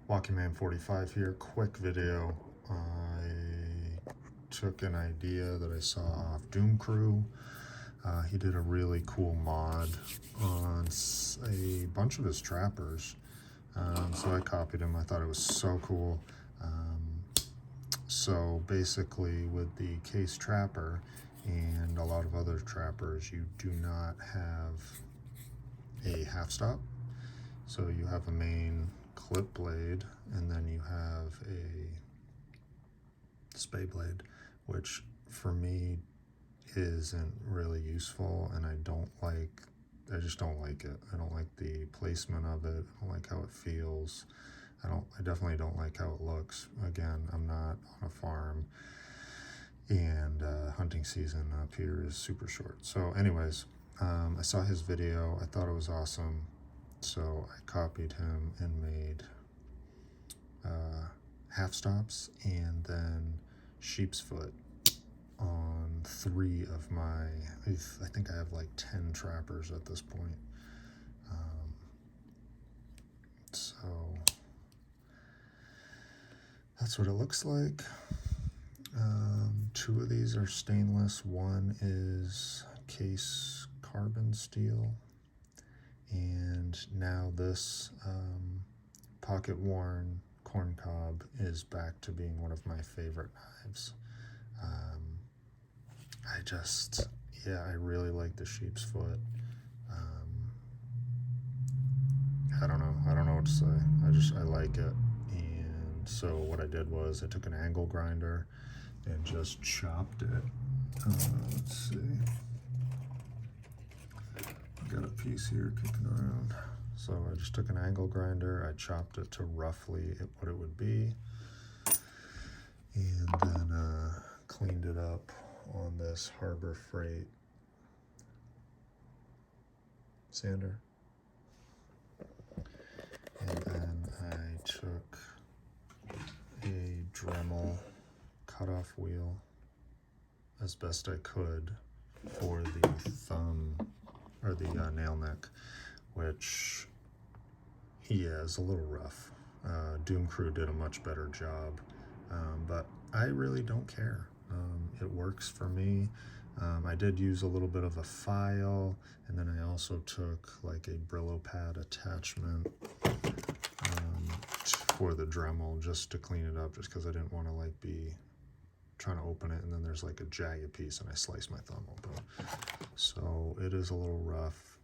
WalkingMan45 here. Quick video. I took an idea that I saw off Doom Crew. He did a really cool mod on a bunch of his trappers. So I copied him. I thought it was so cool. So basically with the case trapper and a lot of other trappers, you do not have a half stop. So you have a main clip blade and then you have a spay blade, which for me isn't really useful, and I just don't like it. I don't like the placement of it. I don't like how it feels. I definitely don't like how it looks. Again, I'm not on a farm, and hunting season up here is super short. So anyways, I saw his video. I thought it was awesome. So I copied him and made half stops and then sheep's foot on 3 of my, I think I have like 10 trappers at this point. So that's what it looks like. 2 of these are stainless. 1 is case carbon steel. And now this pocket worn corn cob is back to being one of my favorite knives. I really like the sheep's foot. I don't know what to say. I like it. And so what I did was I took an angle grinder and just chopped it. Let's see. I got a piece here kicking around. So I just took an angle grinder, I chopped it to roughly what it would be, and then cleaned it up on this Harbor Freight sander. And then I took a Dremel cutoff wheel as best I could for the thumb, or the nail neck, which, yeah, is a little rough. Doom Crew did a much better job, but I really don't care. It works for me. I did use a little bit of a file, and then I also took like a Brillo pad attachment for the Dremel just to clean it up, just because I didn't want to like be trying to open it and then there's like a jagged piece and I slice my thumb open. So it is a little rough,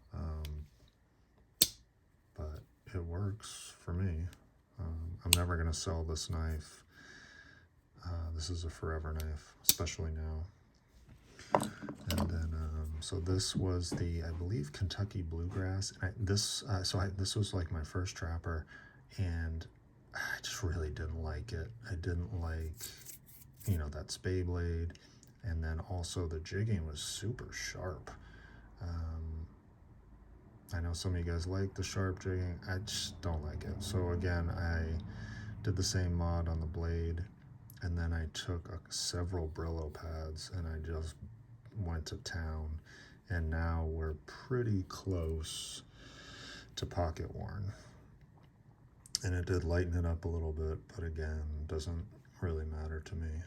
but it works for me. I'm never going to sell this knife. This is a forever knife, especially now. And then, so this was the, I believe, Kentucky Bluegrass. And this was like my first trapper, and I just really didn't like it. I didn't like, that spay blade, and then also the jigging was super sharp. I know some of you guys like the sharp jigging. I just don't like it. So again, I did the same mod on the blade, and then I took several Brillo pads and I just went to town, and now we're pretty close to pocket worn. And it did lighten it up a little bit, but again, doesn't really matter to me.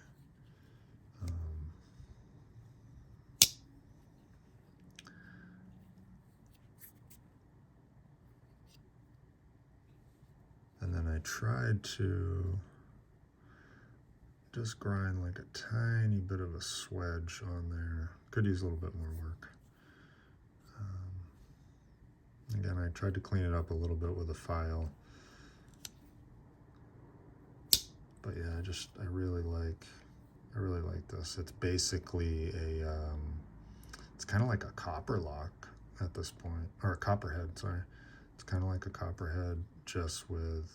And then I tried to just grind like a tiny bit of a swedge on there. Could use a little bit more work. Again, I tried to clean it up a little bit with a file. But yeah, I really like this. It's basically it's kind of like a copper lock at this point, or a copperhead, sorry. It's kind of like a copperhead, just with,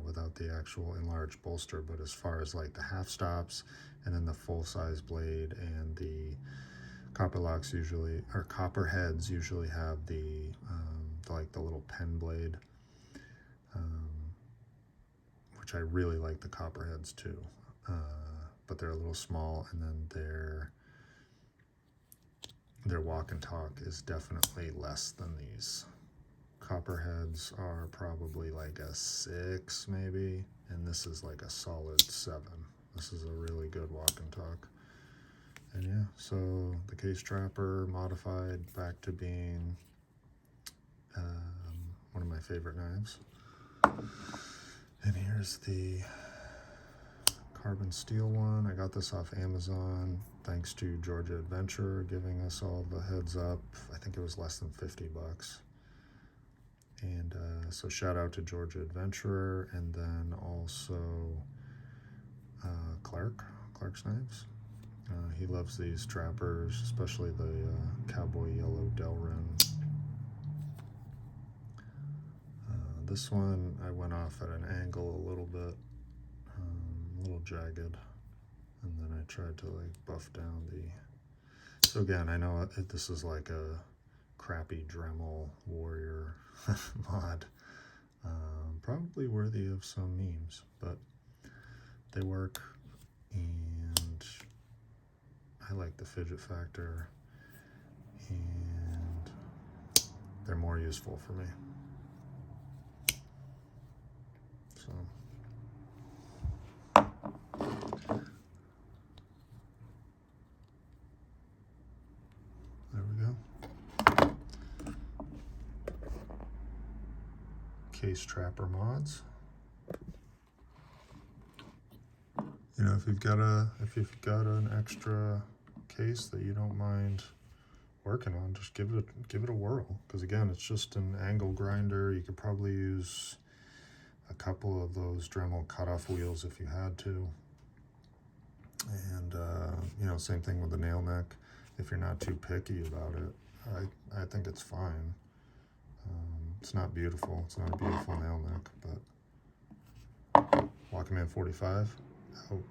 without the actual enlarged bolster. But as far as like the half stops and then the full size blade, and the copper locks usually, or copperheads usually have the little pen blade, which I really like the copperheads too. But they're a little small, and then their walk and talk is definitely less than these copperheads are probably like a 6 maybe, and this is like a solid 7. This is a really good walk and talk. And yeah, so the Case Trapper modified back to being one of my favorite knives. And here's the carbon steel one. I got this off Amazon thanks to Georgia Adventurer giving us all the heads up. I think it was less than 50 bucks. And so shout out to Georgia Adventurer, and then also Clark's Knives. He loves these trappers, especially the Cowboy Yellow Delrin. This one I went off at an angle a little bit, a little jagged, and then I tried to like buff down the. So again, I know this is like a crappy Dremel Warrior mod, probably worthy of some memes, but they work, and I like the fidget factor, and they're more useful for me. So there we go. Case Trapper mods. You know, if you've got an extra case that you don't mind working on, just give it a whirl. Because again, it's just an angle grinder. You could probably use a couple of those Dremel cutoff wheels if you had to. And you know, same thing with the nail neck. If you're not too picky about it, I think it's fine. It's not beautiful. It's not a beautiful nail neck, but Walkman 45 out.